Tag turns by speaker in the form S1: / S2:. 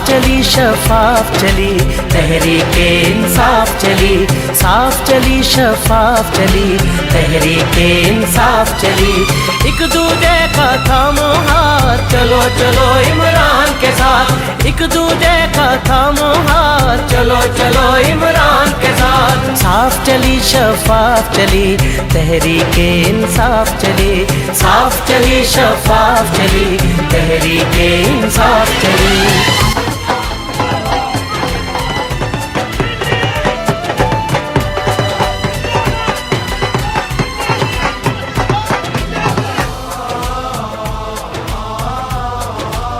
S1: चली शफाफ चली, तहरीके इंसाफ चली, साफ चली शफाफ चली, तहरीके इंसाफ चली। एक दूजे का थामो हाथ, चलो चलो इमरान के साथ, एक दूजे का थामो हाथ, चलो चलो इमरान के साथ। साफ चली शफाफ चली, तहरीके इंसाफ चली, साफ चली शफाफ चली, तहरीके इंसाफ चली।